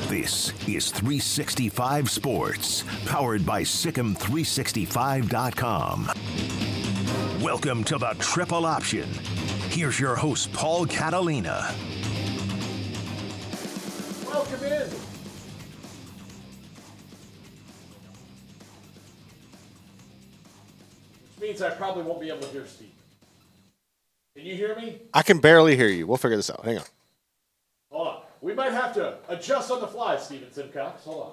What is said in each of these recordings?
This is 365 Sports, powered by Sikkim365.com. Welcome to the Triple Option. Here's your host, Paul Catalina. Welcome in. Which means I probably won't be able to hear Steve. Can you hear me? I can barely hear you. We'll figure this out. Hang on. Hold on. We might have to adjust on the fly, Steven Simcox. Hold on.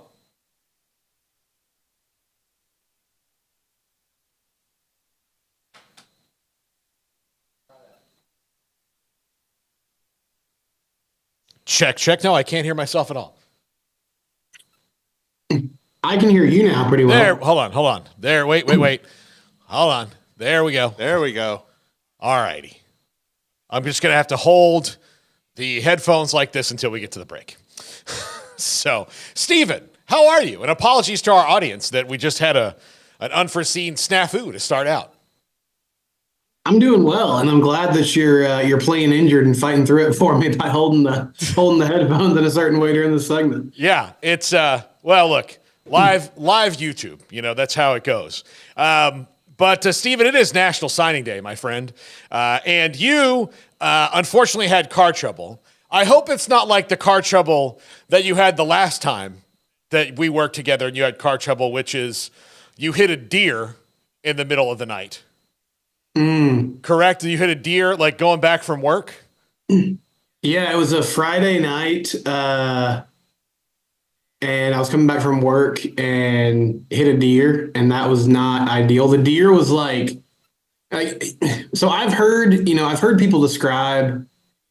Check. No, I can't hear myself at all. I can hear you now pretty well. There, hold on. There, wait. Hold on. There we go. All righty. I'm just going to have to hold the headphones like this until we get to the break. So, Steven, how are you? And apologies to our audience that we just had an unforeseen snafu to start out. I'm doing well, and I'm glad that you're playing injured and fighting through it for me by holding the headphones in a certain way during the segment. Yeah, it's well, look, live YouTube. You know, that's how it goes. But Steven, it is National Signing Day, my friend, and you unfortunately had car trouble. I hope it's not like the car trouble that you had the last time that we worked together and you had car trouble, which is you hit a deer in the middle of the night. Correct? You hit a deer like going back from work? Yeah, it was a Friday night, and I was coming back from work and hit a deer, and that was not ideal. The deer was like so I've heard people describe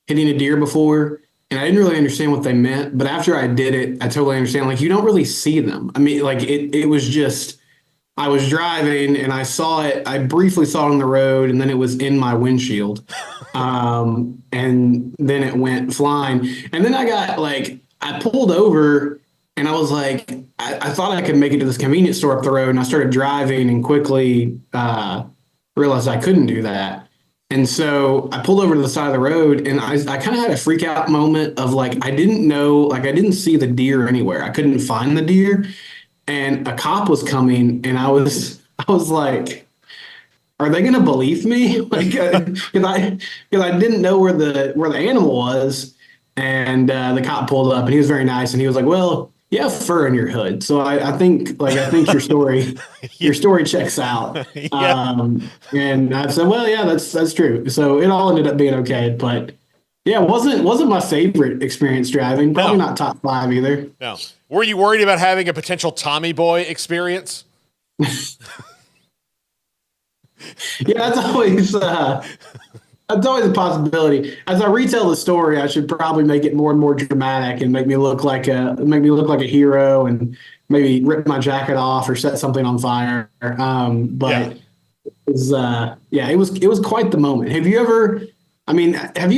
hitting a deer before, and I didn't really understand what they meant, but after I did it, I totally understand. Like, you don't really see them. I mean, like, it was just, I was driving and I saw it. I briefly saw it on the road, and then it was in my windshield. And then it went flying. And then I pulled over and I was like, I thought I could make it to this convenience store up the road, and I started driving and quickly realized I couldn't do that. And so I pulled over to the side of the road, and I kind of had a freak out moment of I didn't see the deer anywhere. I couldn't find the deer, and a cop was coming, and I was like, are they going to believe me? Because I didn't know where the animal was. And the cop pulled up, and he was very nice, and he was like, well, you have fur in your hood. So I think your story, your story checks out. Yeah. And I said, well, yeah, that's true. So it all ended up being okay, but yeah, it wasn't my favorite experience driving. Probably not top 5 either. No. Were you worried about having a potential Tommy Boy experience? Yeah, that's always a possibility. As I retell the story, I should probably make it more and more dramatic and make me look like a hero, and maybe rip my jacket off or set something on fire. It was quite the moment. Have you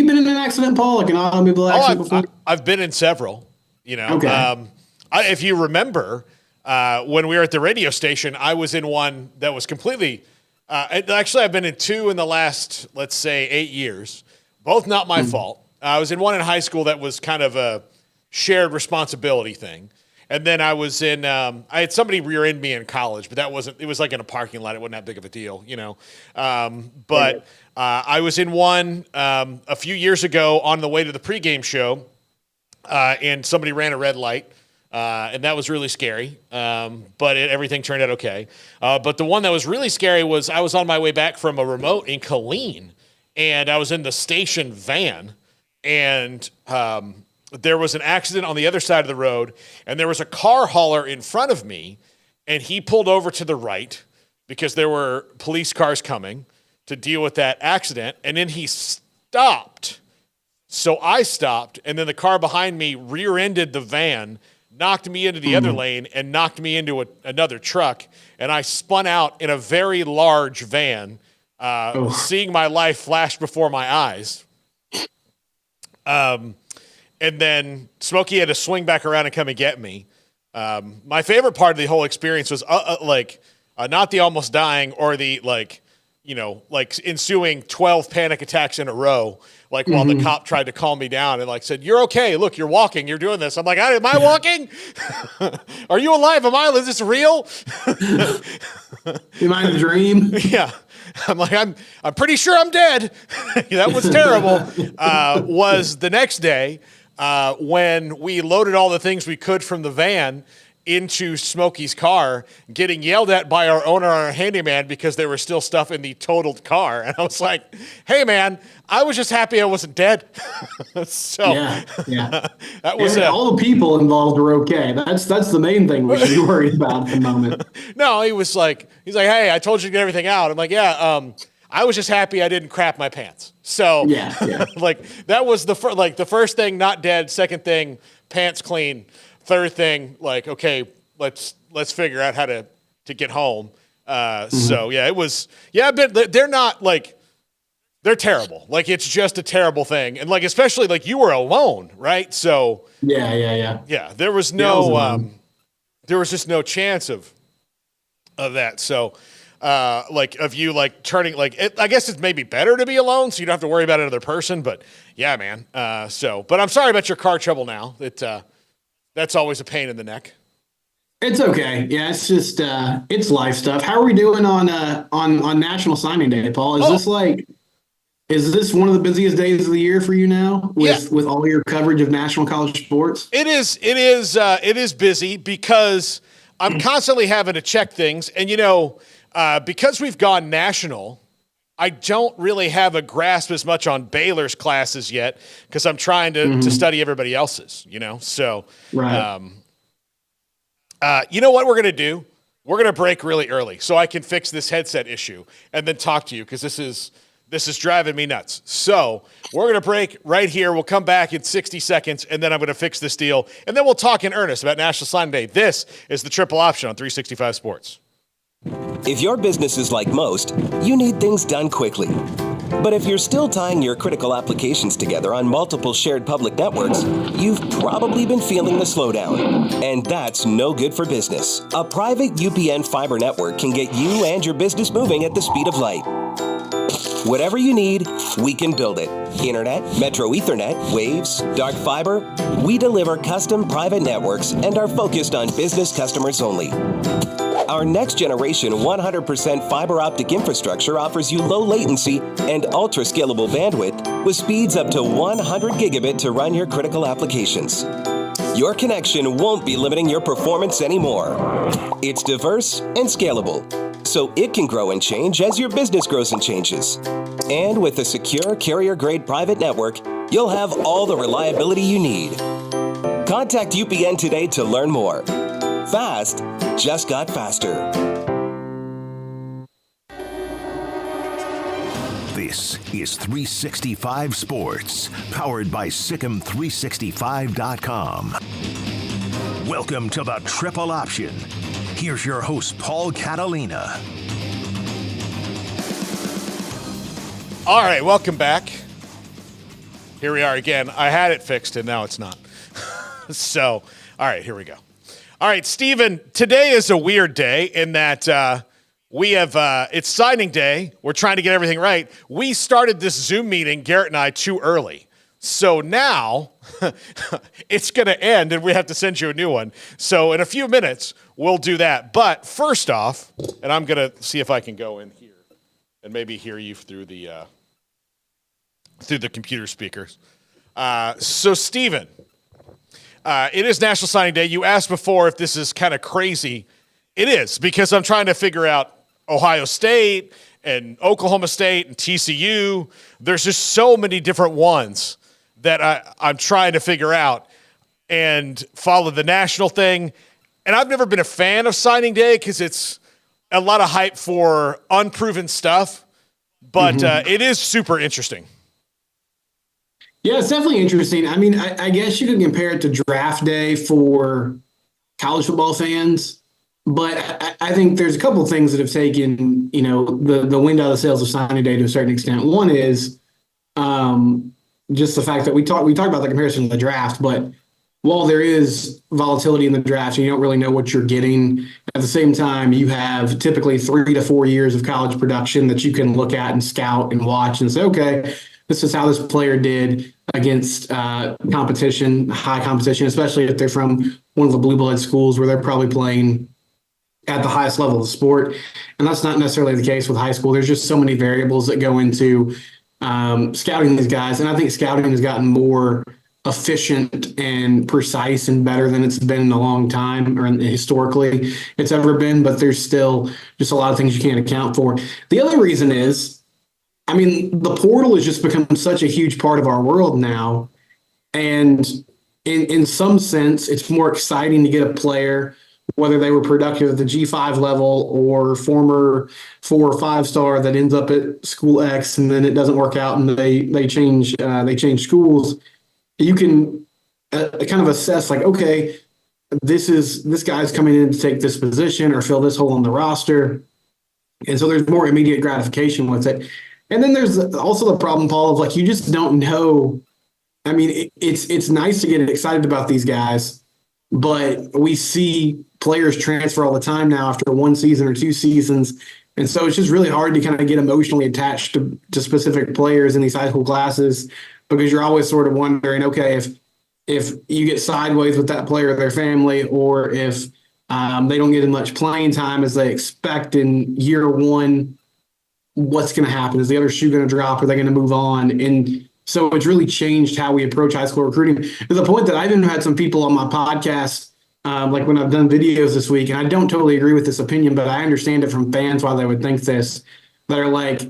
been in an accident, Paul? Like an automobile accident before? I've been in several. You know, okay. If you remember, when we were at the radio station, I was in one that was completely. Actually, I've been in 2 in the last, let's say, 8 years. Both not my fault. I was in one in high school that was kind of a shared responsibility thing. And then I was in, I had somebody rear-end me in college, but it was like in a parking lot. It wasn't that big of a deal, you know. I was in one a few years ago on the way to the pregame show, and somebody ran a red light. And that was really scary, but everything turned out okay. But the one that was really scary was I was on my way back from a remote in Catalina, and I was in the station van, and there was an accident on the other side of the road, and there was a car hauler in front of me, and he pulled over to the right because there were police cars coming to deal with that accident, and then he stopped. So I stopped, and then the car behind me rear-ended the van, knocked me into the other lane, and knocked me into another truck, and I spun out in a very large van, seeing my life flash before my eyes. And then Smokey had to swing back around and come and get me. My favorite part of the whole experience was not the almost dying or the like ensuing 12 panic attacks in a row, like while the cop tried to calm me down and like said, "You're okay. Look, you're walking. You're doing this." I'm like, "Am I walking? Are you alive? Is this real?" Am I in a dream? Yeah. I'm like, I'm pretty sure I'm dead. That was terrible. Was the next day when we loaded all the things we could from the van into Smokey's car, getting yelled at by our owner and our handyman because there was still stuff in the totaled car. And I was like, "Hey, man, I was just happy I wasn't dead." So yeah. that was all the people involved were okay. That's the main thing we should be worried about at the moment. No, he's like, "Hey, I told you to get everything out." I'm like, "Yeah, I was just happy I didn't crap my pants." So yeah. like that was the first thing, not dead. Second thing, pants clean. Third thing, like, okay, let's figure out how to get home. So yeah, it was, but they're not like, they're terrible. Like, it's just a terrible thing. And like, especially like you were alone, right? So yeah, there was just no chance of that. So, like of you like turning, like, I guess it's maybe better to be alone so you don't have to worry about another person, but yeah, man. But I'm sorry about your car trouble now. That's always a pain in the neck. It's okay. Yeah, it's just it's life stuff. How are we doing on National Signing Day, Paul? Is this one of the busiest days of the year for you now with all your coverage of national college sports? It is busy because I'm constantly having to check things, and because we've gone national, I don't really have a grasp as much on Baylor's classes yet because I'm trying to study everybody else's, So, right. You know what we're going to do? We're going to break really early so I can fix this headset issue and then talk to you because this is driving me nuts. So we're going to break right here. We'll come back in 60 seconds, and then I'm going to fix this deal, and then we'll talk in earnest about National Signing Day. This is the Triple Option on 365 Sports. If your business is like most, you need things done quickly. But if you're still tying your critical applications together on multiple shared public networks, you've probably been feeling the slowdown. And that's no good for business. A private UPN fiber network can get you and your business moving at the speed of light. Whatever you need, we can build it. Internet, Metro Ethernet, Waves, dark fiber. We deliver custom private networks and are focused on business customers only. Our next generation 100% fiber optic infrastructure offers you low latency and ultra scalable bandwidth with speeds up to 100 gigabit to run your critical applications. Your connection won't be limiting your performance anymore. It's diverse and scalable, so it can grow and change as your business grows and changes. And with a secure carrier-grade private network, you'll have all the reliability you need. Contact UPN today to learn more. Fast just got faster. This is 365 Sports, powered by Sikkim365.com. Welcome to the Triple Option. Here's your host, Paul Catalina. All right, welcome back. Here we are again. I had it fixed, and now it's not. So, all right, here we go. All right, Steven, today is a weird day in that we have, it's signing day. We're trying to get everything right. We started this Zoom meeting, Garrett and I, too early. So now it's going to end and we have to send you a new one. So in a few minutes, we'll do that. But first off, and I'm going to see if I can go in here and maybe hear you through the computer speakers. So Steven, it is National Signing Day. You asked before if this is kind of crazy. It is, because I'm trying to figure out Ohio State and Oklahoma State and TCU. There's just so many different ones that I'm trying to figure out and follow the national thing. And I've never been a fan of signing day because it's a lot of hype for unproven stuff. But it is super interesting. Yeah, it's definitely interesting. I mean, I guess you could compare it to draft day for college football fans, but I think there's a couple of things that have taken, the wind out of the sails of signing day to a certain extent. One is just the fact that we talked about the comparison to the draft, but while there is volatility in the draft, and you don't really know what you're getting, at the same time, you have typically 3 to 4 years of college production that you can look at and scout and watch and say, okay, this is how this player did against competition, high competition, especially if they're from one of the blue blood schools where they're probably playing at the highest level of the sport. And that's not necessarily the case with high school. There's just so many variables that go into scouting these guys. And I think scouting has gotten more efficient and precise and better than it's been in a long time, or historically it's ever been, but there's still just a lot of things you can't account for. The other reason is, I mean, the portal has just become such a huge part of our world now. And in some sense, it's more exciting to get a player, whether they were productive at the G5 level or former 4 or 5 star that ends up at school X and then it doesn't work out and they change schools. You can kind of assess like, okay, this guy's coming in to take this position or fill this hole on the roster. And so there's more immediate gratification with it. And then there's also the problem, Paul, of like, you just don't know. I mean, it's nice to get excited about these guys, but we see players transfer all the time now after 1 season or 2 seasons. And so it's just really hard to kind of get emotionally attached to specific players in these high school classes, because you're always sort of wondering, okay, if you get sideways with that player or their family, or if they don't get as much playing time as they expect in year 1, what's going to happen? Is the other shoe going to drop? Are they going to move on? And so it's really changed how we approach high school recruiting, to the point that I've even had some people on my podcast, like when I've done videos this week, and I don't totally agree with this opinion, but I understand it from fans why they would think this, that are like,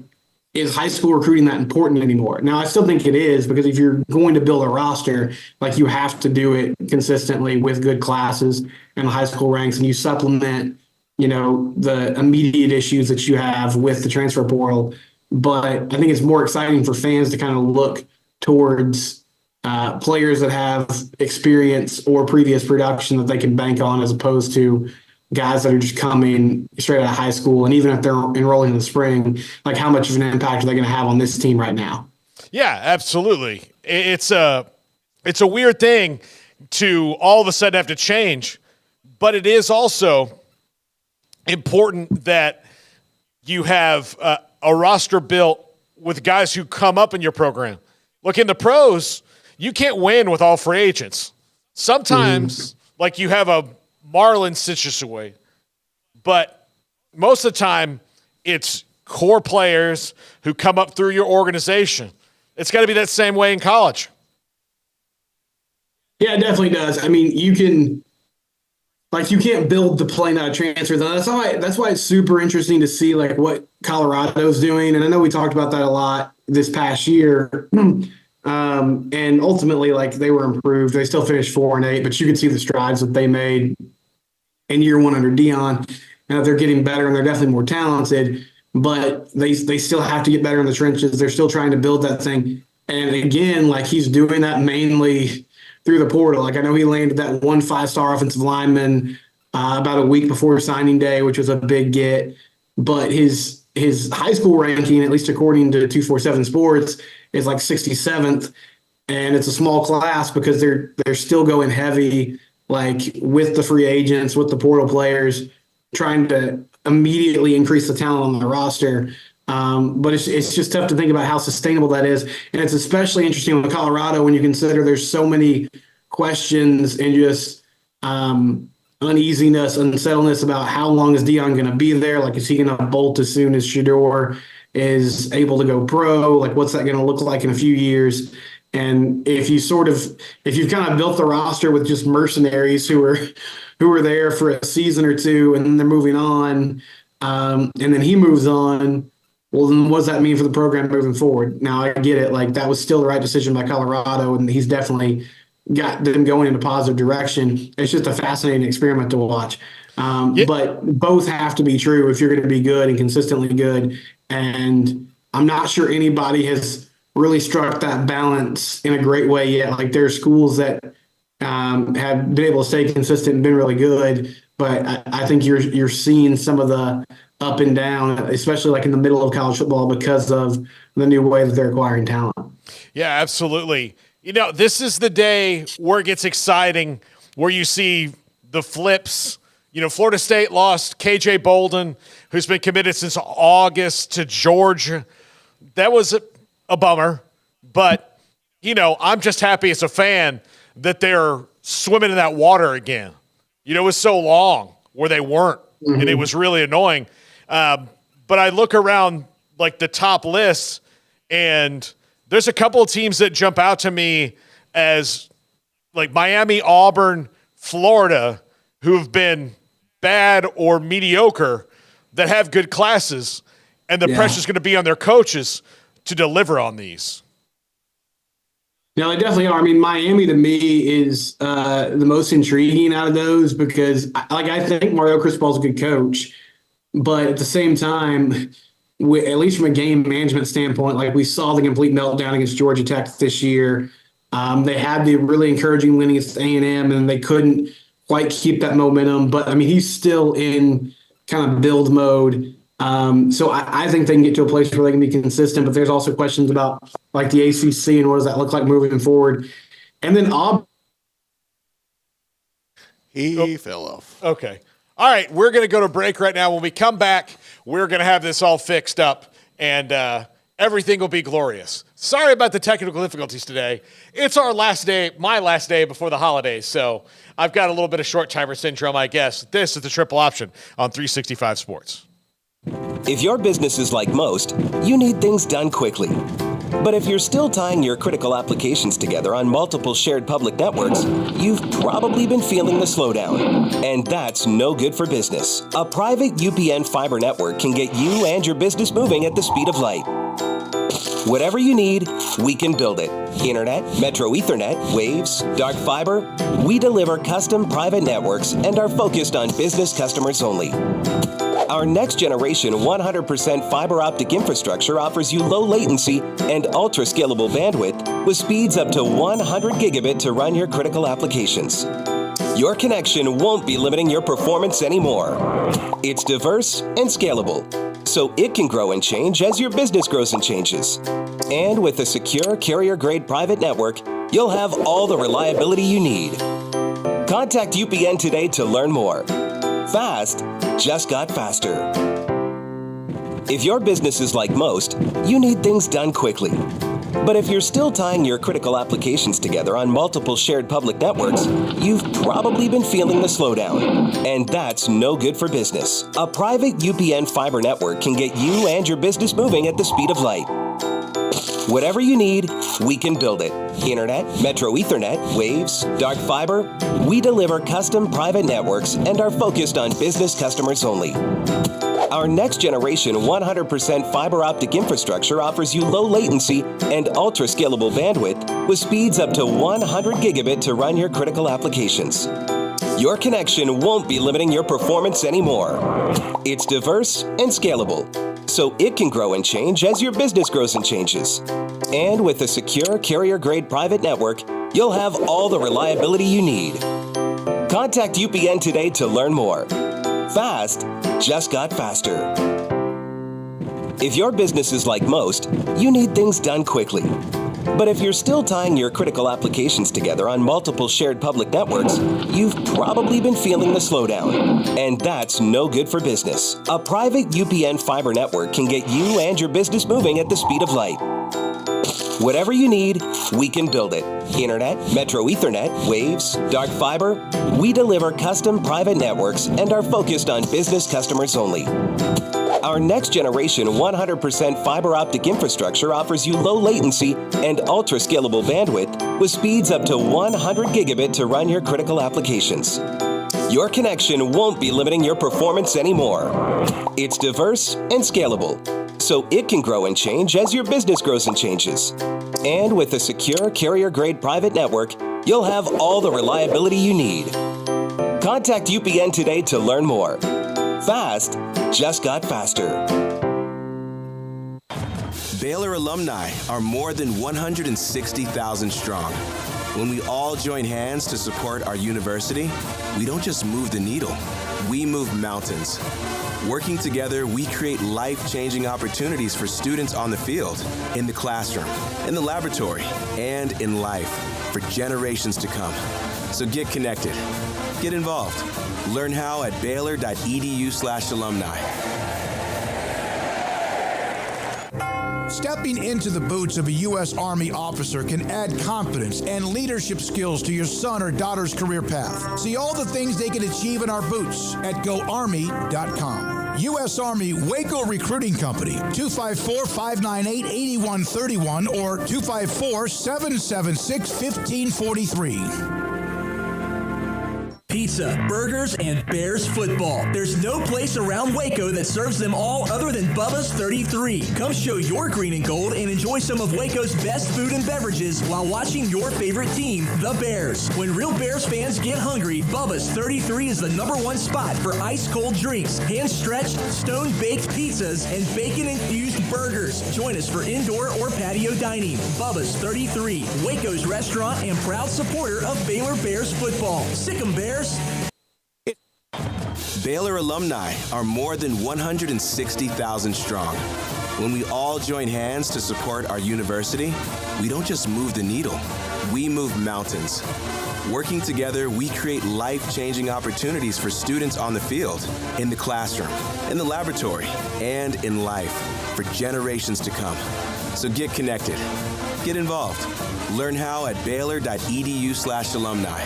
is high school recruiting that important anymore? Now, I still think it is, because if you're going to build a roster, like, you have to do it consistently with good classes and high school ranks, and you supplement, you know, the immediate issues that you have with the transfer portal. But I think it's more exciting for fans to kind of look towards players that have experience or previous production that they can bank on, as opposed to guys that are just coming straight out of high school. And even if they're enrolling in the spring, like, how much of an impact are they going to have on this team right now? Yeah, absolutely. It's a weird thing to all of a sudden have to change, but it is also important that you have a roster built with guys who come up in your program. Look, in the pros, you can't win with all free agents. Sometimes, like, you have a Marlon Citrusaway, but most of the time it's core players who come up through your organization. It's got to be that same way in college. Yeah, it definitely does. I mean, you can't build the play, not transfer. That's why it's super interesting to see, like, what Colorado's doing. And I know we talked about that a lot this past year. And ultimately, like, they were improved. They still finished 4-8, but you could see the strides that they made in year 1 under Dion. And they're getting better, and they're definitely more talented, but they still have to get better in the trenches. They're still trying to build that thing. And again, like, he's doing that mainly through the portal. Like, I know he landed that 1 5-star offensive lineman about a week before signing day, which was a big get. But his high school ranking, at least according to 247 Sports, is like 67th. And it's a small class because they're still going heavy, like, with the free agents, with the portal players, trying to immediately increase the talent on the roster. But it's just tough to think about how sustainable that is. And it's especially interesting with Colorado when you consider there's so many questions and just uneasiness, unsettledness about how long is Dion going to be there? Like, is he going to bolt as soon as Shedeur is able to go pro? Like, what's that going to look like in a few years? And if you've kind of built the roster with just mercenaries who are there for a season or two and then they're moving on, and then he moves on, well, then what does that mean for the program moving forward? Now, I get it. Like, that was still the right decision by Colorado, and he's definitely got them going in a positive direction. It's just a fascinating experiment to watch. But both have to be true if you're going to be good and consistently good. And I'm not sure anybody has really struck that balance in a great way yet. Like, there are schools that have been able to stay consistent and been really good, but I think you're seeing some of the up and down, especially like in the middle of college football, because of the new way that they're acquiring talent. Yeah, absolutely. This is the day where it gets exciting, where you see the flips. Florida State lost KJ Bolden, who's been committed since August to Georgia. That was a bummer, but, I'm just happy as a fan that they're swimming in that water again. It was so long where they weren't, and it was really annoying. But I look around, like, the top lists, and there's a couple of teams that jump out to me as, like, Miami, Auburn, Florida, who have been bad or mediocre that have good classes, and the pressure's going to be on their coaches to deliver on these. No, they definitely are. I mean, Miami to me is the most intriguing out of those because, I think Mario Cristobal's a good coach, but at the same time, at least from a game management standpoint, like we saw the complete meltdown against Georgia Tech this year. They had the really encouraging win against A&M, and they couldn't quite keep that momentum. But, he's still in kind of build mode. So I think they can get to a place where they can be consistent, but there's also questions about like the ACC and what does that look like moving forward. And then He fell off. Okay. All right. We're going to go to break right now. When we come back, we're going to have this all fixed up and everything will be glorious. Sorry about the technical difficulties today. It's our last day, my last day before the holidays. So I've got a little bit of short timer syndrome, I guess. This is the Triple Option on 365 Sports. If your business is like most, you need things done quickly. But if you're still tying your critical applications together on multiple shared public networks, you've probably been feeling the slowdown. And that's no good for business. A private UPN fiber network can get you and your business moving at the speed of light. Whatever you need, we can build it. Internet, Metro Ethernet, Waves, dark fiber. We deliver custom private networks and are focused on business customers only. Our next generation 100% fiber optic infrastructure offers you low latency and ultra scalable bandwidth with speeds up to 100 gigabit to run your critical applications. Your connection won't be limiting your performance anymore. It's diverse and scalable, so it can grow and change as your business grows and changes. And with a secure carrier-grade private network, you'll have all the reliability you need. Contact UPN today to learn more. Fast just got faster. If your business is like most, you need things done quickly. But if you're still tying your critical applications together on multiple shared public networks, you've probably been feeling the slowdown. And that's no good for business. A private UPN fiber network can get you and your business moving at the speed of light. Whatever you need, we can build it. Internet, Metro Ethernet, Waves, dark fiber. We deliver custom private networks and are focused on business customers only. Our next generation 100% fiber optic infrastructure offers you low latency and ultra scalable bandwidth with speeds up to 100 gigabit to run your critical applications. Your connection won't be limiting your performance anymore. It's diverse and scalable, so it can grow and change as your business grows and changes. And with a secure carrier-grade private network, you'll have all the reliability you need. Contact UPN today to learn more. Fast just got faster. If your business is like most, you need things done quickly. But if you're still tying your critical applications together on multiple shared public networks, you've probably been feeling the slowdown. And that's no good for business. A private UPN fiber network can get you and your business moving at the speed of light. Whatever you need, we can build it. Internet, Metro Ethernet, Waves, dark fiber. We deliver custom private networks and are focused on business customers only. Our next generation 100% fiber optic infrastructure offers you low latency and ultra scalable bandwidth with speeds up to 100 gigabit to run your critical applications. Your connection won't be limiting your performance anymore. It's diverse and scalable, so it can grow and change as your business grows and changes. And with a secure carrier-grade private network, you'll have all the reliability you need. Contact UPN today to learn more. Fast just got faster. Baylor alumni are more than 160,000 strong. When we all join hands to support our university, we don't just move the needle, we move mountains. Working together, we create life-changing opportunities for students on the field, in the classroom, in the laboratory, and in life for generations to come. So get connected. Get involved. Learn how at Baylor.edu/alumni. Stepping into the boots of a U.S. Army officer can add confidence and leadership skills to your son or daughter's career path. See all the things they can achieve in our boots at GoArmy.com. U.S. Army Waco Recruiting Company, 254-598-8131 or 254-776-1543. Pizza, burgers, and Bears football. There's no place around Waco that serves them all other than Bubba's 33. Come show your green and gold and enjoy some of Waco's best food and beverages while watching your favorite team, the Bears. When real Bears fans get hungry, Bubba's 33 is the #1 spot for ice-cold drinks, hand-stretched, stone-baked pizzas, and bacon-infused burgers. Join us for indoor or patio dining. Bubba's 33, Waco's restaurant and proud supporter of Baylor Bears football. Sick 'em, Bears. Baylor alumni are more than 160,000 strong. When we all join hands to support our university, we don't just move the needle, we move mountains. Working together, we create life-changing opportunities for students on the field, in the classroom, in the laboratory, and in life for generations to come. So get connected. Get involved. Learn how at Baylor.edu/alumni.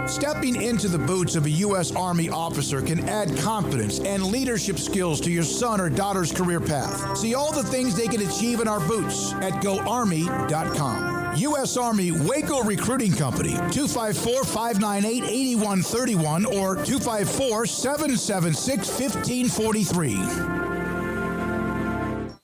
Stepping into the boots of a U.S. Army officer can add confidence and leadership skills to your son or daughter's career path. See all the things they can achieve in our boots at GoArmy.com. U.S. Army Waco Recruiting Company, 254-598-8131 or 254-776-1543.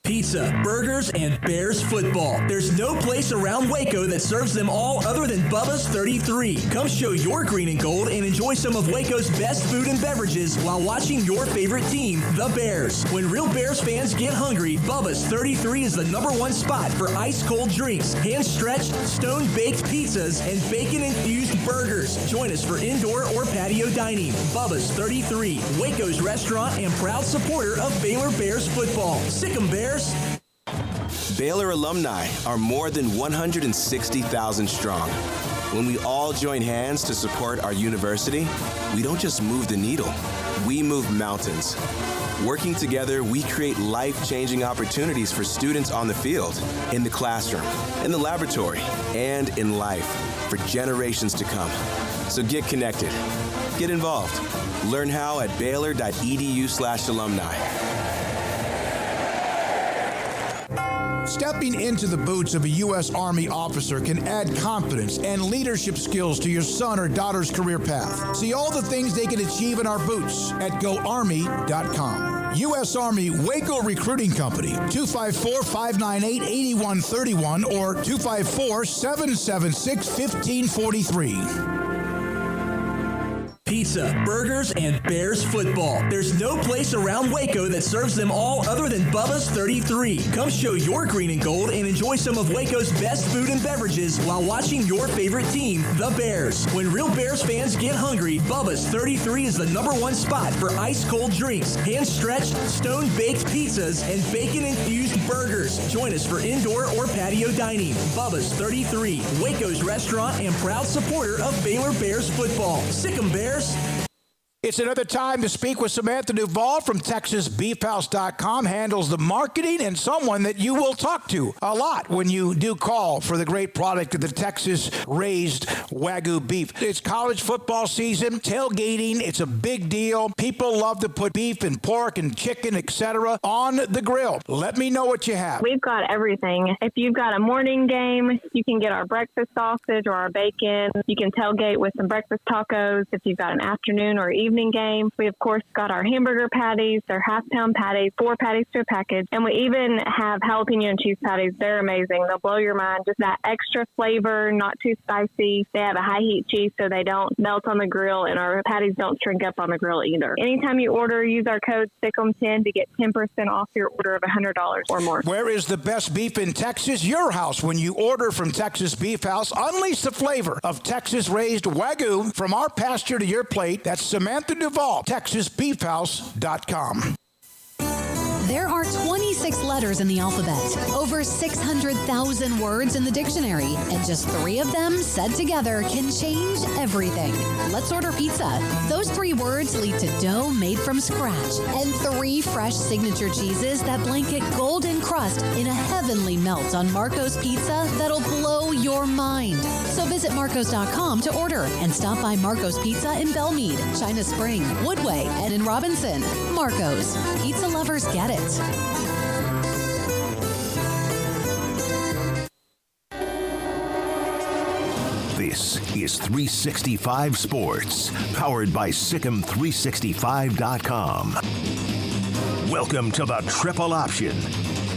Pizza, burgers, and Bears football. There's no place around Waco that serves them all other than Bubba's 33. Come show your green and gold and enjoy some of Waco's best food and beverages while watching your favorite team, the Bears. When real Bears fans get hungry, Bubba's 33 is the #1 spot for ice-cold drinks, hand-stretched, stone-baked pizzas, and bacon-infused burgers. Join us for indoor or patio dining. Bubba's 33, Waco's restaurant and proud supporter of Baylor Bears football. Sick 'em, Bears. Baylor alumni are more than 160,000 strong. When we all join hands to support our university, we don't just move the needle, we move mountains. Working together, we create life-changing opportunities for students on the field, in the classroom, in the laboratory, and in life for generations to come. So get connected. Get involved. Learn how at Baylor.edu/alumni. Stepping into the boots of a U.S. Army officer can add confidence and leadership skills to your son or daughter's career path. See all the things they can achieve in our boots at GoArmy.com. U.S. Army Waco Recruiting Company, 254-598-8131 or 254-776-1543. Pizza, burgers, and Bears football. There's no place around Waco that serves them all other than Bubba's 33. Come show your green and gold and enjoy some of Waco's best food and beverages while watching your favorite team, the Bears. When real Bears fans get hungry, Bubba's 33 is the #1 spot for ice-cold drinks, hand-stretched, stone-baked pizzas, and bacon-infused burgers. Join us for indoor or patio dining. Bubba's 33, Waco's restaurant and proud supporter of Baylor Bears football. Sick 'em, Bears. It's another time to speak with Samantha Duvall from TexasBeefHouse.com, handles the marketing and someone that you will talk to a lot when you do call for the great product of the Texas-raised Wagyu beef. It's college football season, tailgating, it's a big deal. People love to put beef and pork and chicken, etc. on the grill. Let me know what you have. We've got everything. If you've got a morning game, you can get our breakfast sausage or our bacon. You can tailgate with some breakfast tacos. If you've got an afternoon or evening evening game. We, of course, got our hamburger patties, their half-pound patties, 4 patties to a package. And we even have jalapeno and cheese patties. They're amazing. They'll blow your mind. Just that extra flavor, not too spicy. They have a high-heat cheese so they don't melt on the grill, and our patties don't shrink up on the grill either. Anytime you order, use our code STICK'EM10 to get 10% off your order of $100 or more. Where is the best beef in Texas? Your house. When you order from Texas Beef House, unleash the flavor of Texas-raised Wagyu from our pasture to your plate. That's Samantha Duvall, TexasBeefHouse.com. There are 26 letters in the alphabet, over 600,000 words in the dictionary, and just 3 of them said together can change everything. Let's order pizza. Those 3 words lead to dough made from scratch and 3 fresh signature cheeses that blanket golden crust in a heavenly melt on Marco's Pizza that'll blow your mind. So visit Marcos.com to order and stop by Marco's Pizza in Belmead, China Spring, Woodway, and in Robinson. Marco's. Pizza lovers get it. This is 365 Sports, powered by Sick'em365.com. Welcome to the Triple Option.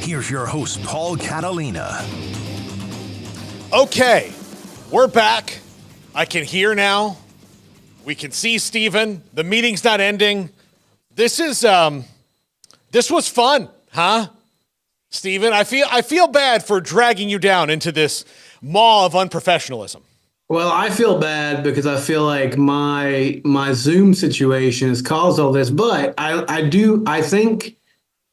Here's your host, Paul Catalina. Okay, we're back. I can hear now. We can see Steven. The meeting's not ending. This was fun, huh? Steven, I feel bad for dragging you down into this maw of unprofessionalism. Well, I feel bad because I feel like my Zoom situation has caused all this, but I think,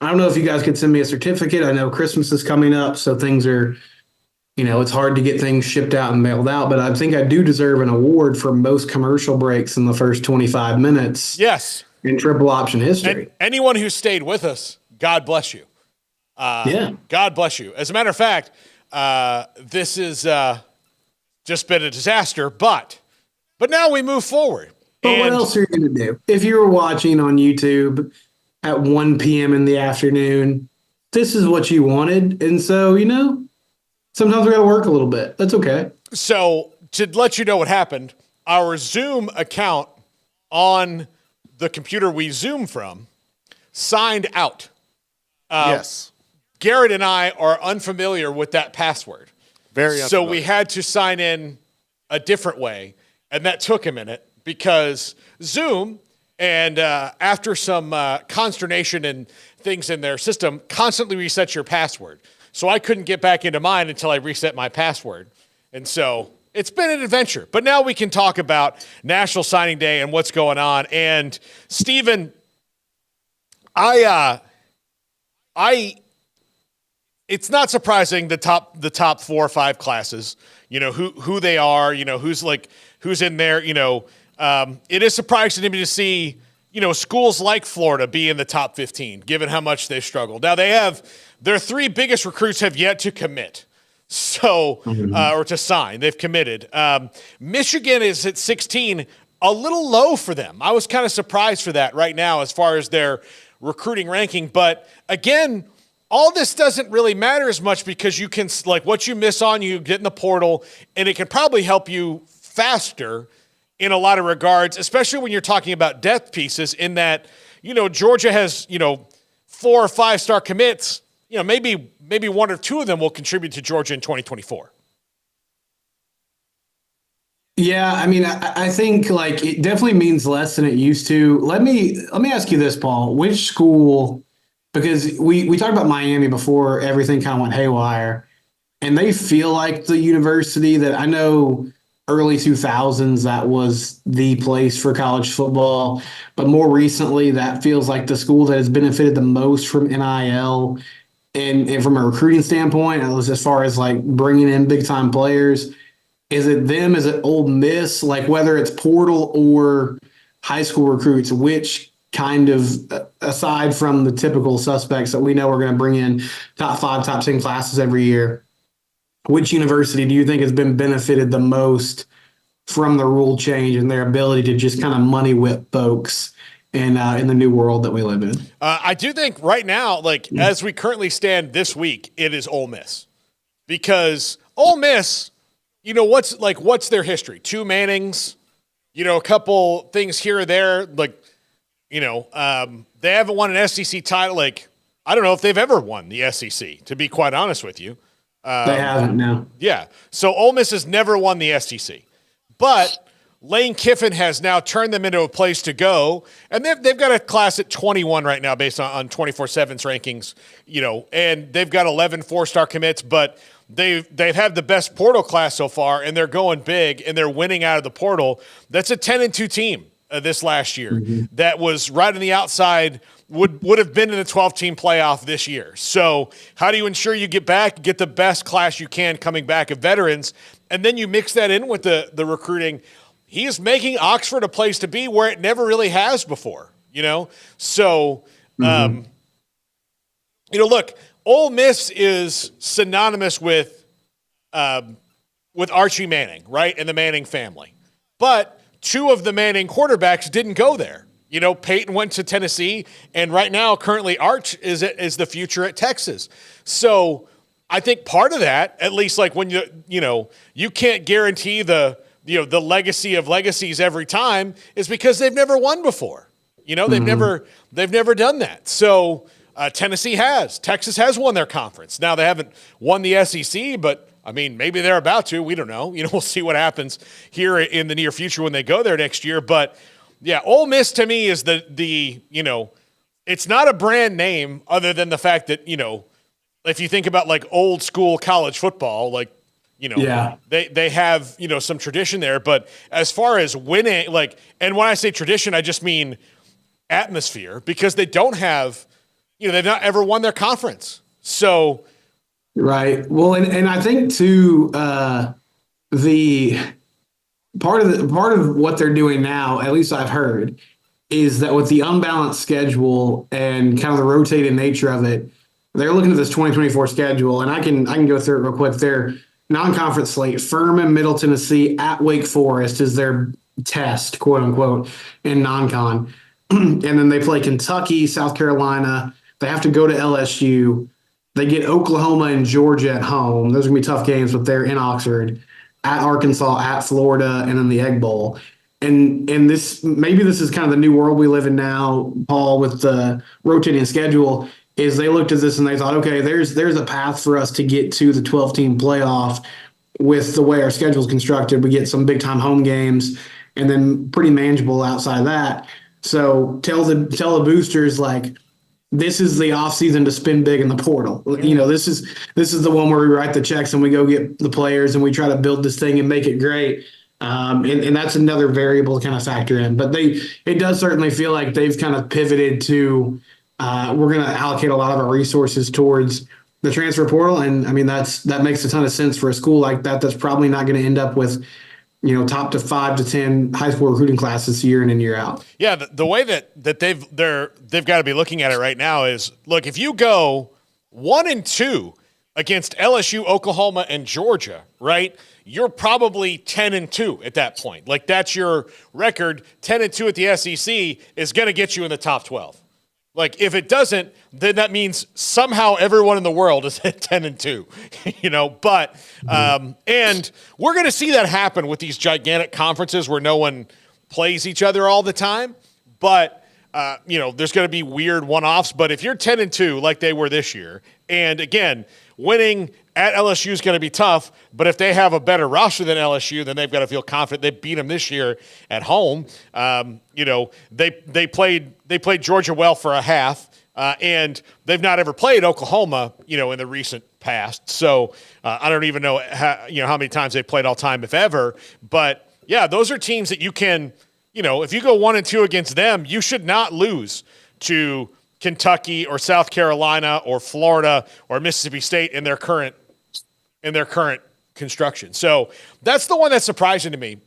I don't know if you guys could send me a certificate. I know Christmas is coming up, so things are, it's hard to get things shipped out and mailed out, but I think I do deserve an award for most commercial breaks in the first 25 minutes. Yes. In triple option history. And anyone who stayed with us, God bless you. Yeah. God bless you. As a matter of fact, this is just been a disaster, but now we move forward. But what else are you going to do? If you were watching on YouTube at 1 p.m. in the afternoon, this is what you wanted. And so, sometimes we got to work a little bit. That's okay. So to let you know what happened, our Zoom account on the computer we Zoom from signed out. Yes. Garrett and I are unfamiliar with that password. Very So unfamiliar. we had to sign in a different way, and that took a minute because Zoom, and after some consternation and things in their system, constantly resets your password. So I couldn't get back into mine until I reset my password. And so it's been an adventure. But now we can talk about National Signing Day and what's going on. And Stephen, it's not surprising the top 4 or 5 classes, who they are, who's in there, it is surprising to me to see, schools like Florida be in the top 15, given how much they've struggled. Now their 3 biggest recruits have yet to commit. So, or to sign, they've committed. Michigan is at 16, a little low for them. I was kind of surprised for that right now as far as their recruiting ranking. But again, all this doesn't really matter as much because you can, what you miss on, you get in the portal, and it can probably help you faster in a lot of regards, especially when you're talking about depth pieces in that, Georgia has, 4 or 5 star commits. Maybe 1 or 2 of them will contribute to Georgia in 2024. Yeah, I think it definitely means less than it used to. Let me ask you this, Paul. Which school? Because we talked about Miami before everything kind of went haywire, and they feel like the university that I know early 2000s that was the place for college football, but more recently that feels like the school that has benefited the most from NIL and from a recruiting standpoint, as far as bringing in big time players. Is it them? Is it Ole Miss? Whether it's portal or high school recruits, which kind of, aside from the typical suspects that we know are going to bring in top 5, top 10 classes every year, which university do you think has been benefited the most from the rule change and their ability to just kind of money whip folks in the new world that we live in? I do think right now, as we currently stand this week, it is Ole Miss. Because Ole Miss, what's their history? 2 Mannings, a couple things here or there. Like, they haven't won an SEC title. Like, I don't know if they've ever won the SEC, to be quite honest with you. They haven't, no. Yeah. So Ole Miss has never won the SEC. But Lane Kiffin has now turned them into a place to go. And they've got a class at 21 right now based on 24/7's rankings, and they've got 11 four-star commits, but they've had the best portal class so far, and they're going big, and they're winning out of the portal. That's a 10-2 team this last year that was right on the outside, would have been in the 12-team playoff this year. So how do you ensure you get back, get the best class you can coming back of veterans, and then you mix that in with the recruiting? He is making Oxford a place to be where it never really has before, So, look, Ole Miss is synonymous with Archie Manning, right, and the Manning family. But two of the Manning quarterbacks didn't go there. Peyton went to Tennessee, and right now, currently, Arch is the future at Texas. So I think part of that, at least like when you can't guarantee the legacy of legacies every time, is because they've never won before. They've never done that. So Tennessee has. Texas has won their conference. Now they haven't won the SEC, but I mean, maybe they're about to. We don't know. We'll see what happens here in the near future when they go there next year. But yeah, Ole Miss to me is the it's not a brand name other than the fact that, if you think about like old school college football, like, they have, some tradition there. But as far as winning, and when I say tradition, I just mean atmosphere, because they don't have, they've not ever won their conference. So. Right. Well, and I think too, the part of what they're doing now, at least I've heard, is that with the unbalanced schedule and kind of the rotating nature of it, they're looking at this 2024 schedule, and I can go through it real quick. Their non-conference slate: Furman, Middle Tennessee, at Wake Forest is their test, quote unquote, in non-con, and then they play Kentucky, South Carolina. They have to go to LSU. They get Oklahoma and Georgia at home. Those are going to be tough games, but they're in Oxford. At Arkansas, at Florida, and then the Egg Bowl. And this is kind of the new world we live in now, Paul, with the rotating schedule, is they looked at this and they thought, okay, there's a path for us to get to the 12-team playoff with the way our schedule is constructed. We get some big-time home games and then pretty manageable outside of that. So tell the boosters, like, this is the offseason to spend big in the portal. This is the one where we write the checks and we go get the players and we try to build this thing and make it great. And that's another variable to kind of factor in. But it does certainly feel like they've kind of pivoted to we're going to allocate a lot of our resources towards the transfer portal. And I mean, that makes a ton of sense for a school like that. That's probably not going to end up with top to 5 to 10 high school recruiting classes year in and year out. Yeah, the way that they've got to be looking at it right now is, look, if you go 1-2 against LSU, Oklahoma, and Georgia, right, you're probably 10-2 at that point. Like, that's your record. 10-2 at the SEC is going to get you in the top 12. Like, if it doesn't, then that means somehow everyone in the world is at 10-2, but, and we're going to see that happen with these gigantic conferences where no one plays each other all the time. But, there's going to be weird one-offs. But if you're 10-2 like they were this year, and again, winning at LSU is going to be tough, but if they have a better roster than LSU, then they've got to feel confident. They beat them this year at home. They played Georgia well for a half, and they've not ever played Oklahoma, in the recent past. So I don't even know how many times they've played all time, if ever. But yeah, those are teams that you can, if you go 1-2 against them, you should not lose to Kentucky or South Carolina or Florida or Mississippi State in their current construction. So that's the one that's surprising to me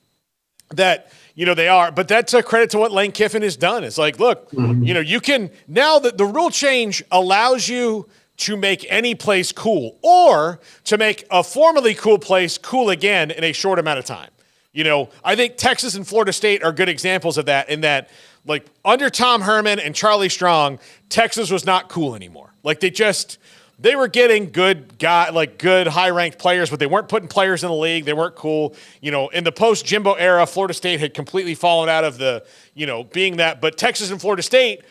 that, they are, but that's a credit to what Lane Kiffin has done. It's like, look, you can, now that the rule change allows you to make any place cool or to make a formerly cool place cool again in a short amount of time. I think Texas and Florida State are good examples of that, in that, like, under Tom Herman and Charlie Strong, Texas was not cool anymore. Like, they they were getting good high-ranked players, but they weren't putting players in the league. They weren't cool. In the post-Jimbo era, Florida State had completely fallen out of the, being that. But Texas and Florida State,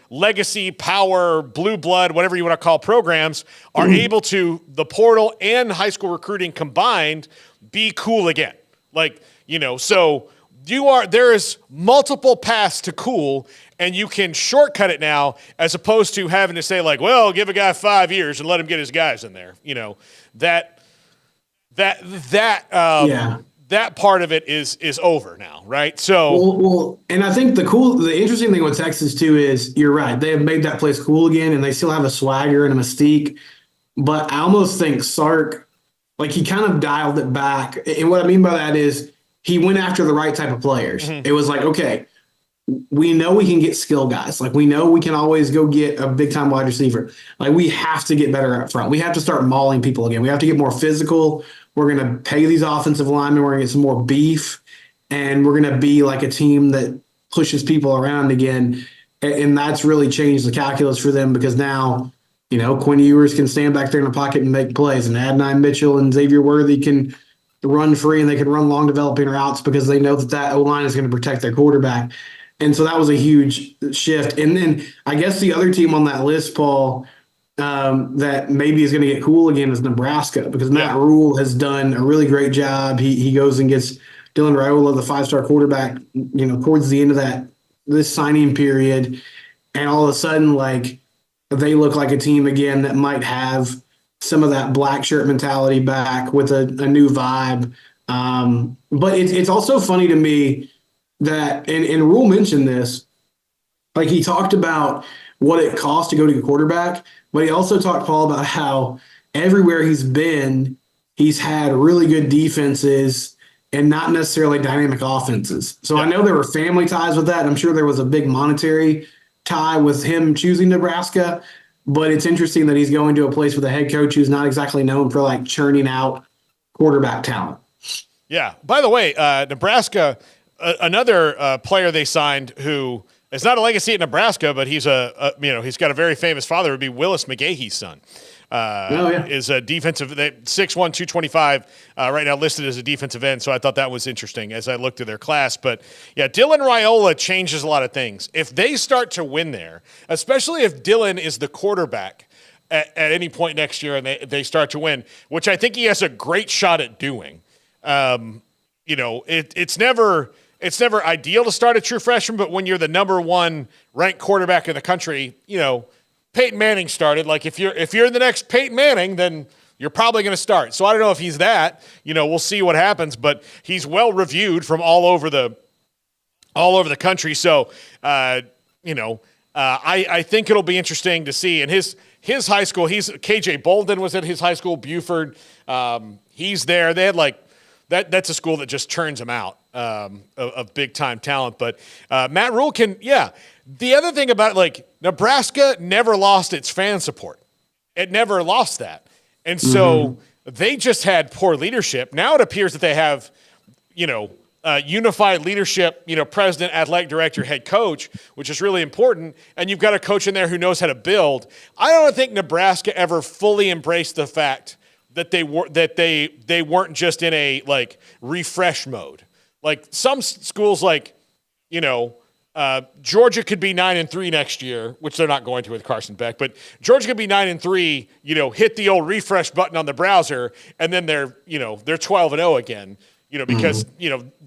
legacy, power, blue blood, whatever you want to call programs, are able to, the portal and high school recruiting combined, be cool again. So there is multiple paths to cool, and you can shortcut it now as opposed to having to say give a guy 5 years and let him get his guys in there. That part of it is over now, right? So, and I think the interesting thing with Texas too is you're right. They have made that place cool again, and they still have a swagger and a mystique. But I almost think Sark, he kind of dialed it back. And what I mean by that is he went after the right type of players. Mm-hmm. It was okay, we know we can get skill guys. We know we can always go get a big time wide receiver. We have to get better up front. We have to start mauling people again. We have to get more physical. We're going to pay these offensive linemen. We're going to get some more beef, and we're going to be a team that pushes people around again. And that's really changed the calculus for them because now, Quinn Ewers can stand back there in the pocket and make plays, and Adonai Mitchell and Xavier Worthy can run free, and they can run long developing routes because they know that O-line is going to protect their quarterback. And so that was a huge shift. And then I guess the other team on that list, Paul, that maybe is going to get cool again is Nebraska because Matt Rule has done a really great job. He goes and gets Dylan Raiola, the 5-star quarterback, towards the end of this signing period. And all of a sudden, they look like a team again that might have some of that black shirt mentality back with a new vibe. But it's also funny to me that, and Rule mentioned this, he talked about what it costs to go to a quarterback, but he also talked, Paul, about how everywhere he's been, he's had really good defenses and not necessarily dynamic offenses. So I know there were family ties with that. I'm sure there was a big monetary tie with him choosing Nebraska, but it's interesting that he's going to a place with a head coach who's not exactly known for churning out quarterback talent. Yeah. By the way, Nebraska, another player they signed who is not a legacy at Nebraska, but he's he's got a very famous father, would be Willis McGahee's son. Is a defensive 6'1", 225, right now listed as a defensive end. So I thought that was interesting as I looked at their class. But yeah, Dylan Raiola changes a lot of things. If they start to win there, especially if Dylan is the quarterback at any point next year and they start to win, which I think he has a great shot at doing. It's never ideal to start a true freshman, but when you're the number one ranked quarterback in the country, Peyton Manning started. If you're the next Peyton Manning, then you're probably going to start. So I don't know if he's that. We'll see what happens, but he's well reviewed from all over the country. So I think it'll be interesting to see. And his high school, KJ Bolden was at his high school, Buford. He's there. They had that's a school that just churns them out of big time talent. But Matt Rule can. The other thing about Nebraska never lost its fan support. It never lost that. And so they just had poor leadership. Now it appears that they have, unified leadership, president, athletic director, head coach, which is really important. And you've got a coach in there who knows how to build. I don't think Nebraska ever fully embraced the fact that they weren't just in a refresh mode. Some schools Georgia could be 9-3 next year, which they're not going to with Carson Beck, but Georgia could be 9-3, hit the old refresh button on the browser, and then they're 12-0 again, because,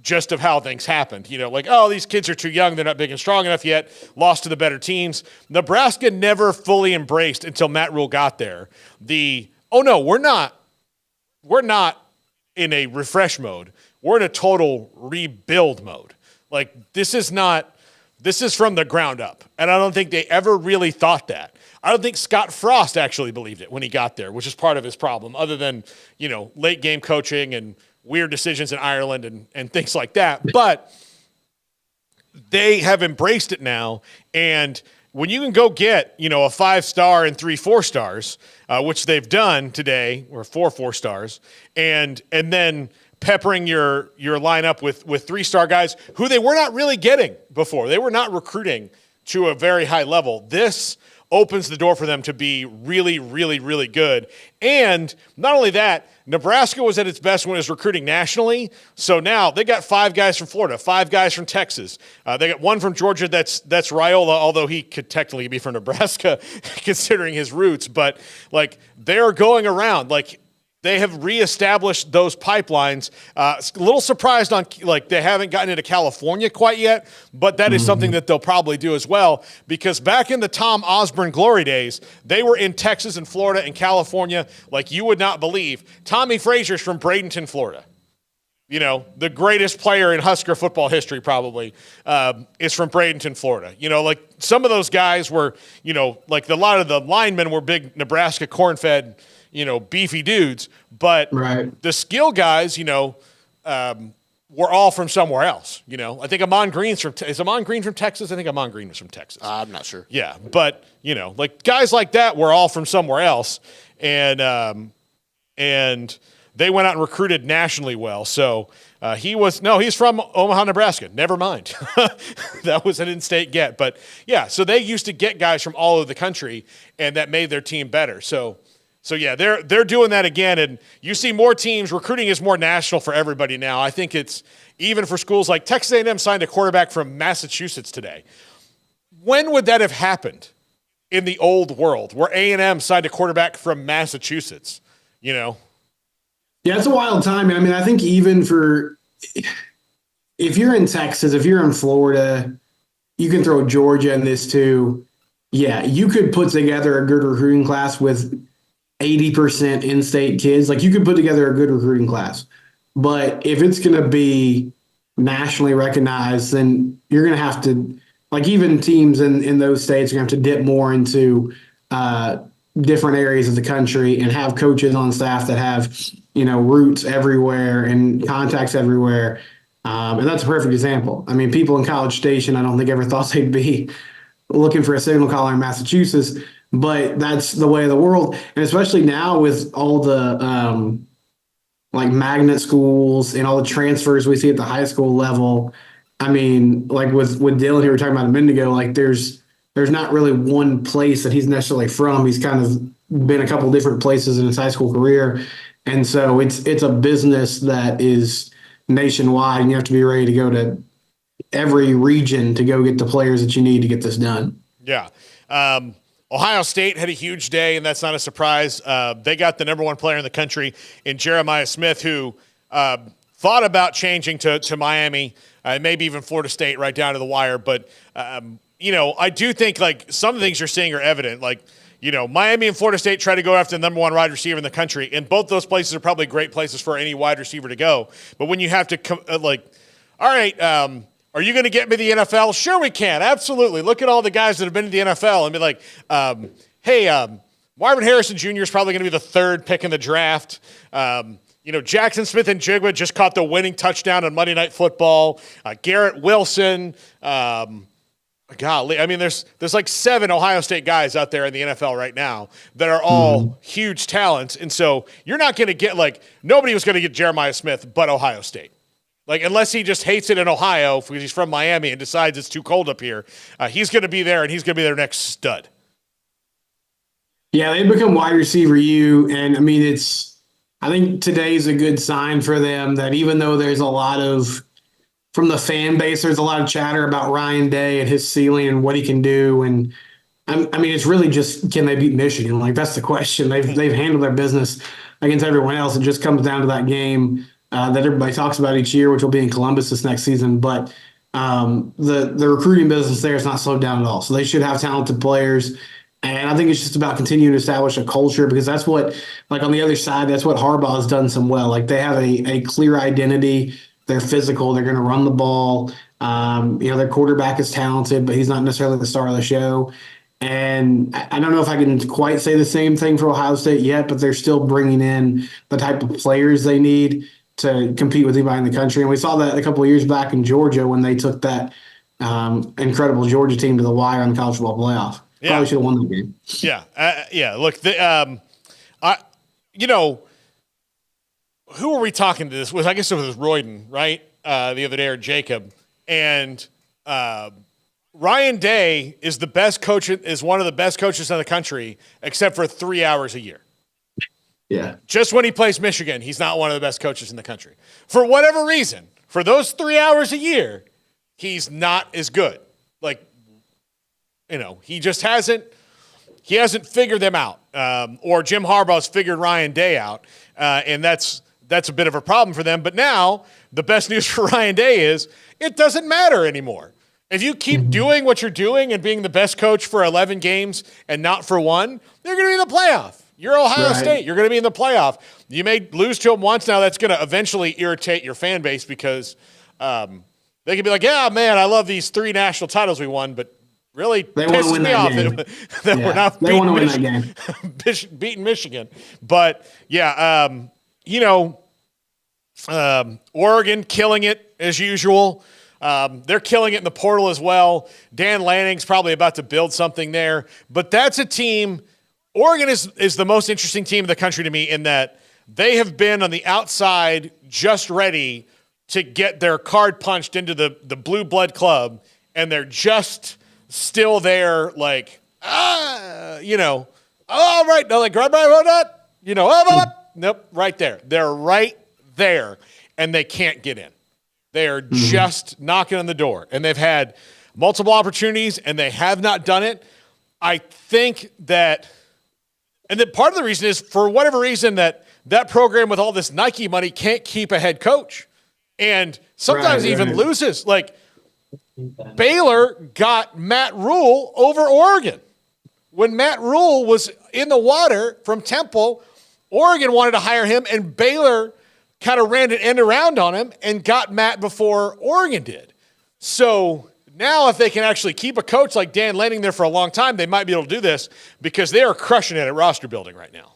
just of how things happened, these kids are too young. They're not big and strong enough yet, lost to the better teams. Nebraska never fully embraced until Matt Rule got there. We're not in a refresh mode. We're in a total rebuild mode. This is from the ground up. And I don't think they ever really thought that. I don't think Scott Frost actually believed it when he got there, which is part of his problem, other than, late game coaching and weird decisions in Ireland and things like that. But they have embraced it now. And when you can go get, a 5-star and 3 4-stars, which they've done today, or 4 4-stars, and then peppering your lineup with 3-star guys who they were not really getting before. They were not recruiting to a very high level. This opens the door for them to be really, really, really good. And not only that, Nebraska was at its best when it was recruiting nationally. So now they got 5 guys from Florida, 5 guys from Texas. They got 1 from Georgia. That's Raiola, although he could technically be from Nebraska considering his roots. But like they're going around like. They have reestablished those pipelines. A little surprised on like they haven't gotten into California quite yet, but that is something that they'll probably do as well because back in the Tom Osborne glory days, they were in Texas and Florida and California like you would not believe. Tommy Frazier's from Bradenton, Florida. You know, the greatest player in Husker football history probably is from Bradenton, Florida. You know, like some of those guys were, you know, like a lot of the linemen were big Nebraska corn-fed, you know, beefy dudes, but the skill guys, you know, were all from somewhere else. You know, I think Amon Green's is Amon Green from Texas? I think Amon Green was from Texas. I'm not sure. Yeah, but you know, like guys like that were all from somewhere else, and they went out and recruited nationally well. So he's from Omaha, Nebraska. Never mind, that was an in-state get. But yeah, so they used to get guys from all over the country, and that made their team better. So yeah, they're doing that again, and you see more teams. Recruiting is more national for everybody now. I think it's even for schools like Texas A&M signed a quarterback from Massachusetts today. When would that have happened in the old world where A&M signed a quarterback from Massachusetts? You know? Yeah, it's a wild time. I mean, I think even for if you're in Texas, if you're in Florida, you can throw Georgia in this too. Yeah, you could put together a good recruiting class with 80% in-state kids. Like you could put together a good recruiting class, but if it's going to be nationally recognized, then you're going to have to, like even teams in those states are going to have to dip more into different areas of the country and have coaches on staff that have, you know, roots everywhere and contacts everywhere. And that's a perfect example. I mean, people in College Station, I don't think ever thought they'd be looking for a signal caller in Massachusetts. But that's the way of the world. And especially now with all the like magnet schools and all the transfers we see at the high school level. I mean, like with Dylan here, we were talking about a minute ago, like there's not really one place that he's necessarily from. He's kind of been a couple different places in his high school career. And so it's a business that is nationwide, and you have to be ready to go to every region to go get the players that you need to get this done. Yeah. Ohio State had a huge day, and that's not a surprise. They got the number 1 player in the country in Jeremiah Smith, who thought about changing to Miami, maybe even Florida State right down to the wire. But, you know, I do think, like, some of the things you're seeing are evident. Like, you know, Miami and Florida State try to go after the number 1 wide receiver in the country, and both those places are probably great places for any wide receiver to go. But when you have to, all right, are you going to get me the NFL? Sure we can. Absolutely. Look at all the guys that have been in the NFL and be like, Marvin Harrison Jr. is probably going to be the 3rd pick in the draft. You know, Jackson Smith and Jigba just caught the winning touchdown on Monday Night Football. Garrett Wilson. Golly, I mean, there's like 7 Ohio State guys out there in the NFL right now that are all huge talents. And so you're not going to get nobody was going to get Jeremiah Smith but Ohio State. Like, unless he just hates it in Ohio because he's from Miami and decides it's too cold up here, he's going to be there, and he's going to be their next stud. Yeah, they've become wide receiver U, and I mean, I think today's a good sign for them that even though there's a lot of, from the fan base, there's a lot of chatter about Ryan Day and his ceiling and what he can do, and I mean, it's really just, can they beat Michigan? Like, that's the question. They've handled their business against everyone else. It just comes down to that game that everybody talks about each year, which will be in Columbus this next season. But the recruiting business there is not slowed down at all. So they should have talented players. And I think it's just about continuing to establish a culture, because that's what, like on the other side, that's what Harbaugh has done some well. Like, they have a clear identity. They're physical. They're going to run the ball. Their quarterback is talented, but he's not necessarily the star of the show. And I don't know if I can quite say the same thing for Ohio State yet, but they're still bringing in the type of players they need to compete with anybody in the country. And we saw that a couple of years back in Georgia when they took that incredible Georgia team to the wire on the college football playoff. Yeah. Probably should have won that game. Yeah. Look, who were we talking to this? I guess it was Royden, right? The other day, or Jacob. And Ryan Day is the best coach, is one of the best coaches in the country, except for 3 hours a year. Yeah. Just when he plays Michigan, he's not one of the best coaches in the country. For whatever reason, for those 3 hours a year, he's not as good. Like, he just hasn't figured them out. Or Jim Harbaugh's figured Ryan Day out. And that's a bit of a problem for them. But now the best news for Ryan Day is it doesn't matter anymore. If you keep doing what you're doing and being the best coach for 11 games and not for one, you're going to be in the playoff. You're Ohio State. You're going to be in the playoff. You may lose to them once. Now that's going to eventually irritate your fan base because they can be like, yeah, man, I love these 3 national titles we won, but really pisses me off that we're not beating Michigan. But, yeah, Oregon killing it as usual. They're killing it in the portal as well. Dan Lanning's probably about to build something there. But that's a team – Oregon is the most interesting team in the country to me in that they have been on the outside just ready to get their card punched into the blue blood club, and they're just still there like, all right, no, like, nope, right there. They're right there, and they can't get in. They are just knocking on the door, and they've had multiple opportunities, and they have not done it. I think that – and then part of the reason is, for whatever reason, that program with all this Nike money can't keep a head coach. And sometimes even loses. Like, Baylor got Matt Rule over Oregon. When Matt Rule was in the water from Temple, Oregon wanted to hire him, and Baylor kind of ran an end around on him and got Matt before Oregon did. So now if they can actually keep a coach like Dan Lanning there for a long time, they might be able to do this because they are crushing it at roster building right now.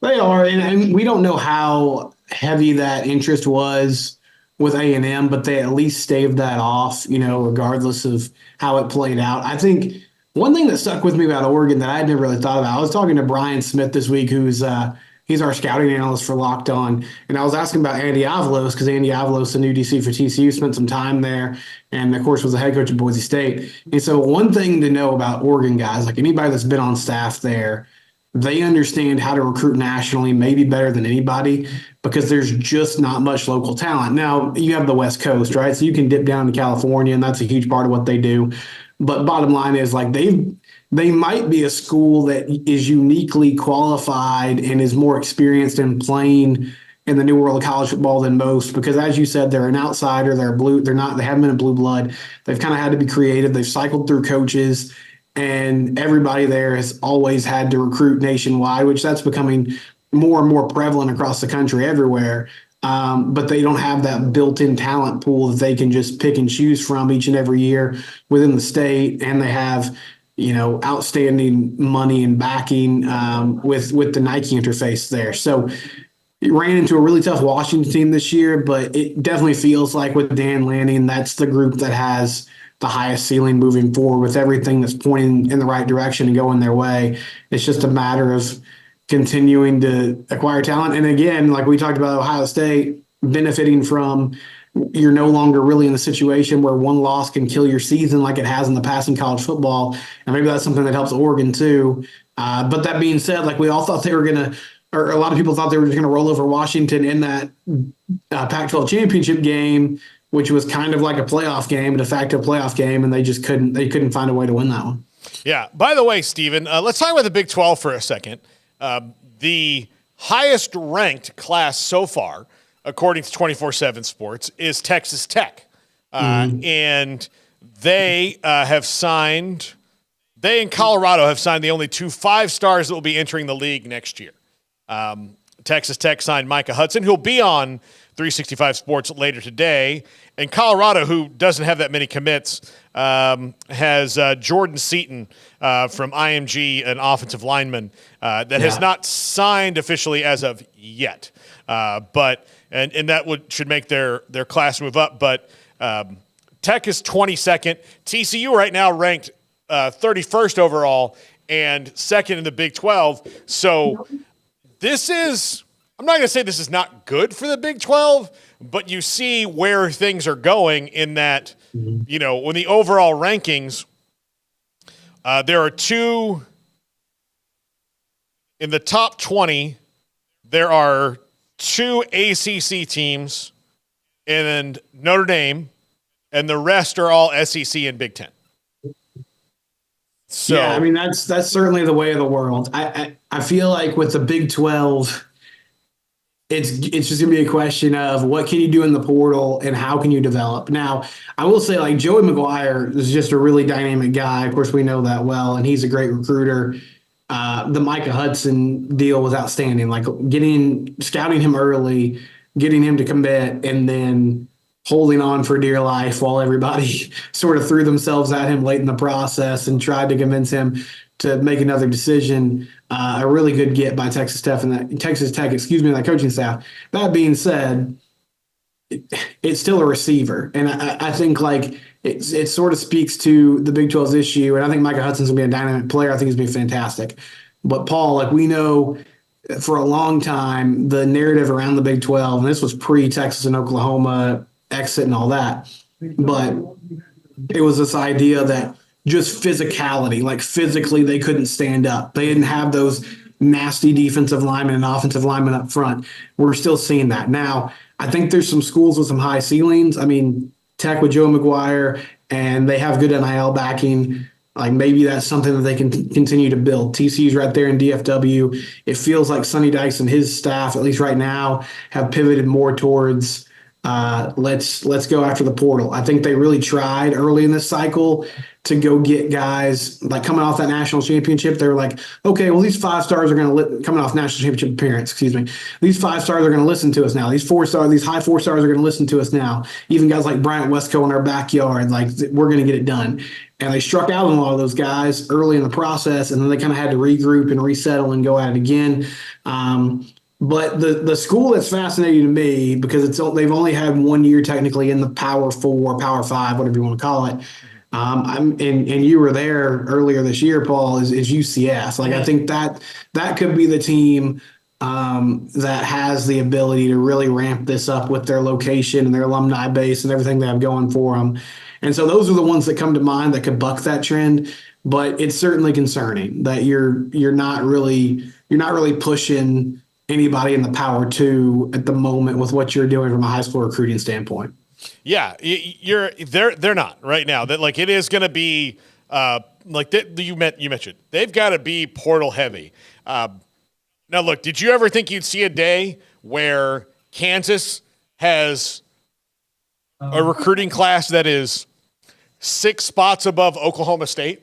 They are, and we don't know how heavy that interest was with A&M, but they at least staved that off, regardless of how it played out. I think one thing that stuck with me about Oregon that I had never really thought about, I was talking to Brian Smith this week, who's he's our scouting analyst for Locked On, and I was asking about Andy Avalos because Andy Avalos, the new DC for TCU, spent some time there, and of course was the head coach at Boise State. And so one thing to know about Oregon guys, like anybody that's been on staff there, they understand how to recruit nationally, maybe better than anybody, because there's just not much local talent. Now, you have the West Coast, right? So you can dip down to California, and that's a huge part of what they do. But bottom line is, like, they might be a school that is uniquely qualified and is more experienced in playing in the new world of college football than most, because as you said, they're an outsider. They haven't been a blue blood. They've kind of had to be creative. They've cycled through coaches, and everybody there has always had to recruit nationwide, which that's becoming more and more prevalent across the country everywhere. But they don't have that built-in talent pool that they can just pick and choose from each and every year within the state. And they have, outstanding money and backing with the Nike interface there. So it ran into a really tough Washington team this year, but it definitely feels like with Dan Lanning, that's the group that has the highest ceiling moving forward with everything that's pointing in the right direction and going their way. It's just a matter of continuing to acquire talent. And again, like we talked about Ohio State benefiting from, you're no longer really in a situation where one loss can kill your season like it has in the past in college football. And maybe that's something that helps Oregon too. But that being said, like we all thought they were going to, or a lot of people thought they were just going to roll over Washington in that Pac-12 championship game, which was kind of like a playoff game, a de facto playoff game, and they couldn't find a way to win that one. Yeah. By the way, Steven, let's talk about the Big 12 for a second. The highest ranked class so far, according to 24/7 Sports, is Texas Tech. And they in Colorado have signed the only 2 5-stars that will be entering the league next year. Texas Tech signed Micah Hudson, who'll be on 365 Sports later today. And Colorado, who doesn't have that many commits, has Jordan Seaton from IMG, an offensive lineman that has not signed officially as of yet. But that should make their class move up. But Tech is 22nd. TCU right now ranked 31st overall and second in the Big 12. So this is I'm not going to say this is not good for the Big 12, but you see where things are going in that, you know, when the overall rankings, there are two in the top 20. There are 2 ACC teams and Notre Dame, and the rest are all SEC and Big Ten. So, yeah, I mean that's certainly the way of the world. I feel like with the Big 12, it's just gonna be a question of what can you do in the portal and how can you develop. Now, I will say like Joey McGuire is just a really dynamic guy. Of course, we know that well, and he's a great recruiter. The Micah Hudson deal was outstanding. Like scouting him early, getting him to commit, and then holding on for dear life while everybody sort of threw themselves at him late in the process and tried to convince him to make another decision. A really good get by Texas Tech and that coaching staff. That being said, it's still a receiver, and I think like it sort of speaks to the Big 12's issue. And I think Micah Hudson's gonna be a dynamic player. I think he's gonna be fantastic. But Paul, like we know for a long time, the narrative around the Big 12, and this was pre-Texas and Oklahoma exit and all that, but it was this idea that just physicality, like physically they couldn't stand up. They didn't have those nasty defensive linemen and offensive linemen up front. We're still seeing that. Now, I think there's some schools with some high ceilings. I mean, Tech with Joe McGuire, and they have good NIL backing. Like maybe that's something that they can continue to build. TCU's right there in DFW. It feels like Sonny Dykes and his staff, at least right now, have pivoted more towards let's go after the portal. I think they really tried early in this cycle to go get guys like coming off that national championship. They were like, okay, well, these 5 stars are going to coming off national championship appearance. Excuse me. These 5 stars are going to listen to us now. These high 4 stars are going to listen to us now. Even guys like Bryant Westco in our backyard, like we're going to get it done. And they struck out on a lot of those guys early in the process, and then they kind of had to regroup and resettle and go at it again. But the school that's fascinating to me because they've only had 1 year technically in the Power 4, Power 5, whatever you want to call it. And you were there earlier this year, Paul, is UCF. Like I think that could be the team that has the ability to really ramp this up with their location and their alumni base and everything they have going for them. And so those are the ones that come to mind that could buck that trend. But it's certainly concerning that you're not really pushing anybody in the Power 2 at the moment with what you're doing from a high school recruiting standpoint. Yeah, they're not right now. That like it is going to be you mentioned they've got to be portal heavy. Now, look, did you ever think you'd see a day where Kansas has a recruiting class that is 6 spots above Oklahoma State?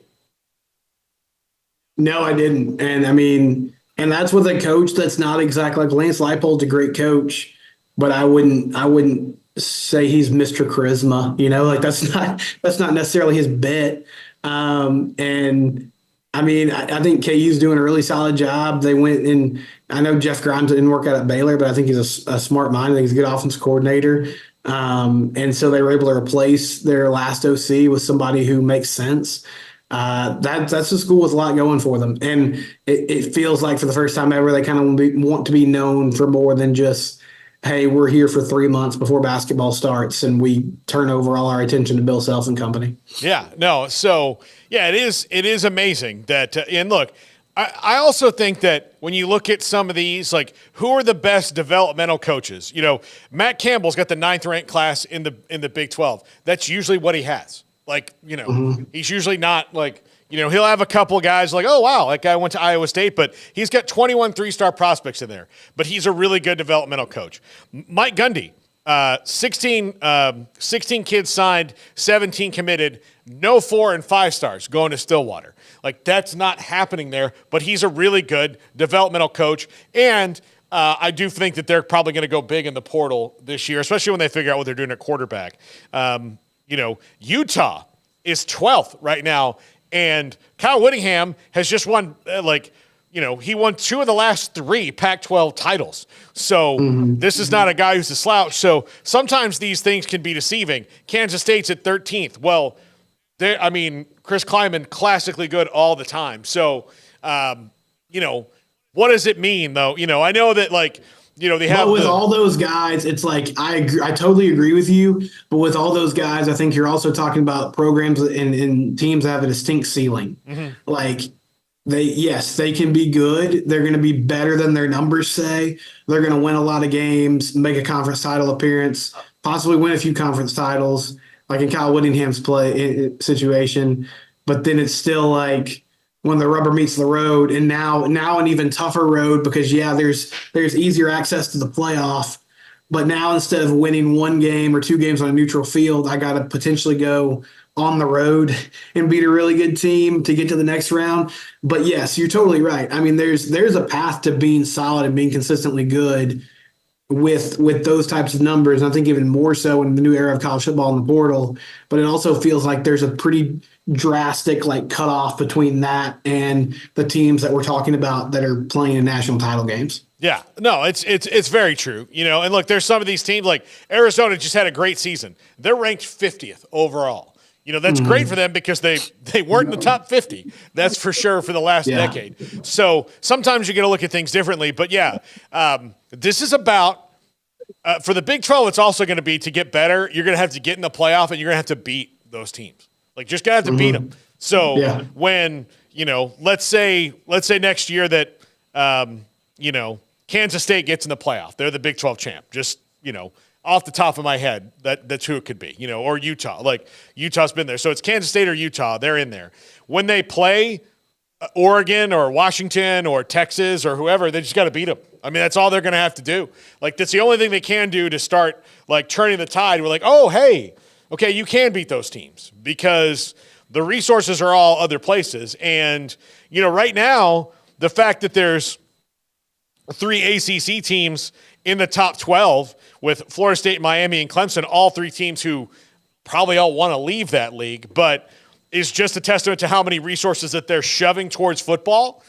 No, I didn't. And I mean, and that's with a coach that's not exactly like Lance Leipold's a great coach, but I wouldn't say he's Mr. Charisma, you know, like that's not necessarily his bit. And I mean, I think KU's doing a really solid job. They went in, I know Jeff Grimes didn't work out at Baylor, but I think he's a smart mind. I think he's a good offense coordinator. And so they were able to replace their last OC with somebody who makes sense. That's a school with a lot going for them. And it feels like for the first time ever, they kind of want to be known for more than just, hey, we're here for 3 months before basketball starts and we turn over all our attention to Bill Self and company. Yeah, no. So yeah, it is amazing that, and look, I also think that when you look at some of these, like who are the best developmental coaches? You know, Matt Campbell's got the 9th ranked class in the Big 12. That's usually what he has. Like, you know, he's usually not like, you know, he'll have a couple guys like, oh, wow, that guy went to Iowa State, but he's got 21 3-star prospects in there. But he's a really good developmental coach. Mike Gundy, 16 kids signed, 17 committed, no 4 and 5 stars going to Stillwater. Like, that's not happening there, but he's a really good developmental coach. And I do think that they're probably going to go big in the portal this year, especially when they figure out what they're doing at quarterback. You know, Utah is 12th right now, and Kyle Whittingham has just won, he won 2 of the last 3 Pac-12 titles. So this is not a guy who's a slouch. So sometimes these things can be deceiving. Kansas State's at 13th. Well, Chris Kleiman, classically good all the time. So, what does it mean, though? You know, I know that, like, they have with all those guys, it's like I totally agree with you. But with all those guys, I think you're also talking about programs and teams that have a distinct ceiling. Mm-hmm. Like they can be good. They're going to be better than their numbers say. They're going to win a lot of games, make a conference title appearance, possibly win a few conference titles, like in Kyle Whittingham's situation. But then it's still like when the rubber meets the road, and now an even tougher road because there's easier access to the playoff. But now instead of winning one game or two games on a neutral field, I got to potentially go on the road and beat a really good team to get to the next round. But yes, you're totally right. I mean, there's a path to being solid and being consistently good with those types of numbers. And I think even more so in the new era of college football in the portal. But it also feels like there's a pretty drastic cutoff between that and the teams that we're talking about that are playing in national title games. Yeah, no, it's very true. And look, there's some of these teams like Arizona just had a great season. They're ranked 50th overall. That's great for them because they weren't in the top 50. That's for sure for the last decade. So sometimes you're going to look at things differently. But this is about for the Big 12. It's also going to be to get better. You're going to have to get in the playoff, and you're going to have to beat those teams. Just going to have to beat them. So when let's say next year that Kansas State gets in the playoff, they're the Big 12 champ. Just off the top of my head, that's who it could be, or Utah. Utah's been there. So it's Kansas State or Utah. They're in there. When they play Oregon or Washington or Texas or whoever, they just got to beat them. I mean, that's all they're going to have to do. That's the only thing they can do to start, turning the tide. We're oh, hey, okay, you can beat those teams because the resources are all other places. And, right now, the fact that there's 3 ACC teams in the top 12 with Florida State, Miami, and Clemson, all 3 teams who probably all want to leave that league, but is just a testament to how many resources that they're shoving towards football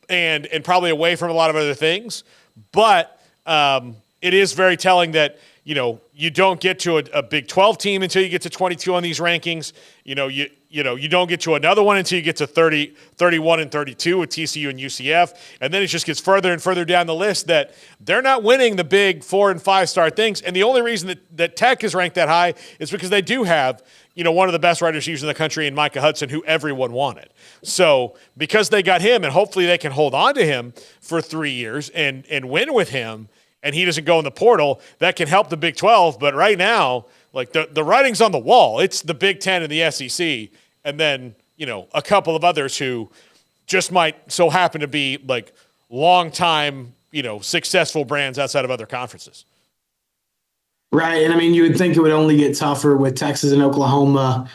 and probably away from a lot of other things. But it is very telling that, you don't get to a Big 12 team until you get to 22 on these rankings. You don't get to another one until you get to 30, 31, and 32 with TCU and UCF. And then it just gets further and further down the list that they're not winning the big 4- and 5-star things. And the only reason that Tech is ranked that high is because they do have, one of the best wide receivers in the country in Micah Hudson, who everyone wanted. So because they got him, and hopefully they can hold on to him for 3 years and win with him, and he doesn't go in the portal, that can help the Big 12. But right now, the writing's on the wall. It's the Big 10 and the SEC, and then, a couple of others who just might so happen to be long-time, successful brands outside of other conferences. Right. And I mean, you would think it would only get tougher with Texas and Oklahoma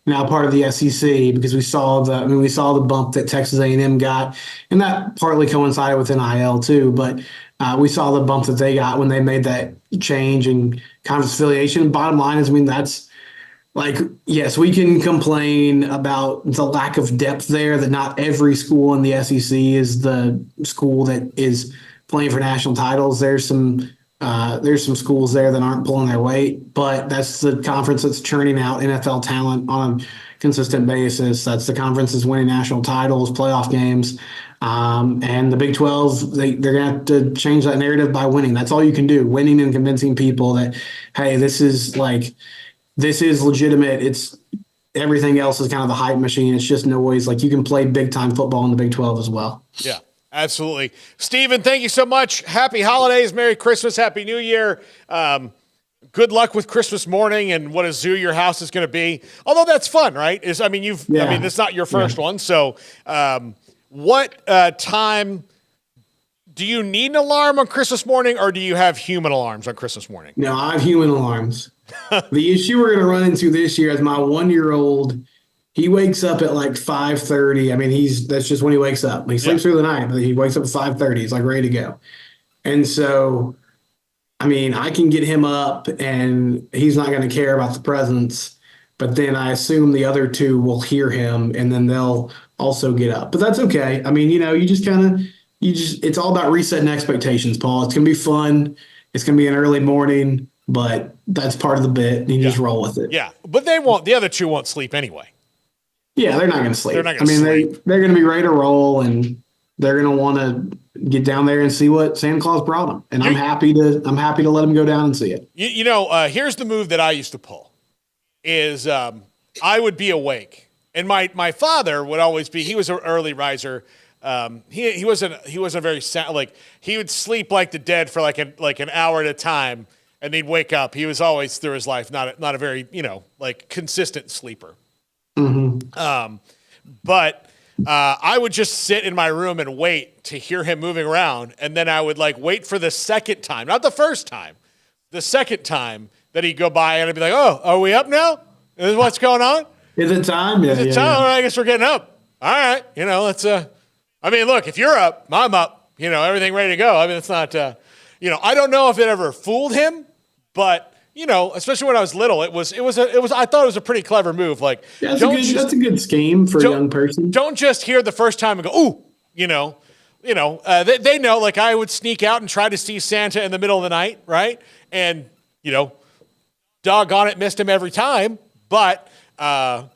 now part of the SEC because we saw the bump that Texas A&M got, and that partly coincided with NIL too. But we saw the bump that they got when they made that change in conference affiliation. Bottom line is, that's yes, we can complain about the lack of depth there, that not every school in the SEC is the school that is playing for national titles. There's some schools there that aren't pulling their weight, but that's the conference that's churning out NFL talent on a consistent basis. That's the conference that's winning national titles, playoff games. And the Big 12, they're going to have to change that narrative by winning. That's all you can do, winning and convincing people that, hey, this is legitimate. It's everything else is kind of a hype machine. It's just noise. You can play big time football in the Big 12 as well. Yeah. Absolutely. Steven, thank you so much. Happy holidays. Merry Christmas. Happy New Year. Good luck with Christmas morning and what a zoo your house is going to be. Although that's fun, right? It's not your first one. So what time do you need an alarm on Christmas morning, or do you have human alarms on Christmas morning? No, I have human alarms. The issue we're going to run into this year is my 1-year-old. He wakes up at 5:30. I mean, that's just when he wakes up. He sleeps through the night, but he wakes up at 5:30. He's ready to go. And so, I mean, I can get him up and he's not going to care about the presents, but then I assume the other 2 will hear him and then they'll also get up. But that's okay. I mean, it's all about resetting expectations, Paul. It's going to be fun. It's going to be an early morning, but that's part of the bit. And you just roll with it. Yeah. But the other 2 won't sleep anyway. Yeah, they're not going to sleep. They're going to be ready to roll, and they're going to want to get down there and see what Santa Claus brought them. And I'm happy to let them go down and see it. Here's the move that I used to pull is I would be awake. And my father would always be, he was an early riser. He wasn't very like he would sleep like the dead for like an hour at a time, and he'd wake up. He was always through his life not a very like consistent sleeper. Mm-hmm. But I would just sit in my room and wait to hear him moving around, and then I would like wait for the second time, not the first time, the second time that he'd go by, and I'd be like, "Oh, are we up now? Is what's going on? Is it time? Is it time? All right, I guess we're getting up. All right, let's I mean, look, if you're up, I'm up. Everything ready to go. I mean, it's not. I don't know if it ever fooled him, but especially when I was little, it was. I thought it was a pretty clever move. Like, that's a good scheme for a young person. Don't just hear the first time and go, ooh, they know. Like, I would sneak out and try to see Santa in the middle of the night, right? And doggone it, missed him every time. But I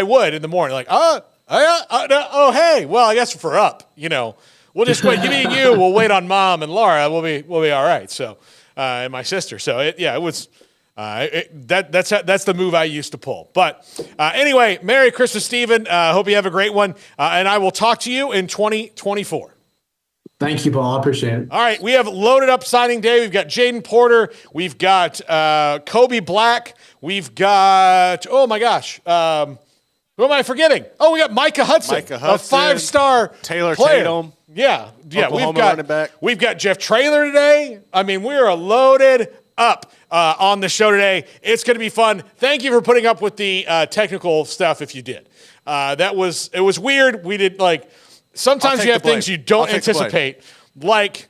would in the morning, like, hey, well, I guess if we're up, we'll just wait. Me and you, we'll wait on Mom and Laura. We'll be all right. So, and my sister. So it was, that's the move I used to pull. But anyway, Merry Christmas, Stephen. Hope you have a great one. And I will talk to you in 2024. Thank you, Paul. I appreciate it. All right. We have loaded up signing day. We've got Jaden Porter. We've got Kobe Black. We've got, oh my gosh. Who am I forgetting? Oh, we got Micah Hudson, a 5-star Taylor player. Tatum. Yeah. Oklahoma running back. We've got Jeff Traylor today. I mean, we are loaded up on the show today. It's going to be fun. Thank you for putting up with the technical stuff if you did. It was weird. We did sometimes you have things you don't anticipate, like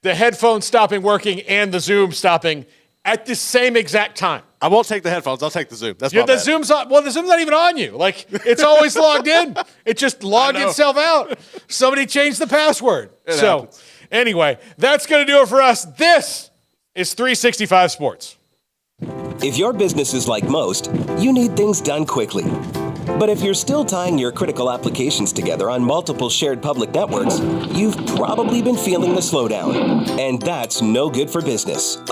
the headphones stopping working and the Zoom stopping at the same exact time. I won't take the headphones. I'll take the Zoom. That's the Zoom's on. Well, the Zoom's not even on you. Like, it's always logged in. It just logged itself out. Somebody changed the password. It happens. Anyway, that's going to do it for us. This is 365 Sports. If your business is like most, you need things done quickly. But if you're still tying your critical applications together on multiple shared public networks, you've probably been feeling the slowdown. And that's no good for business.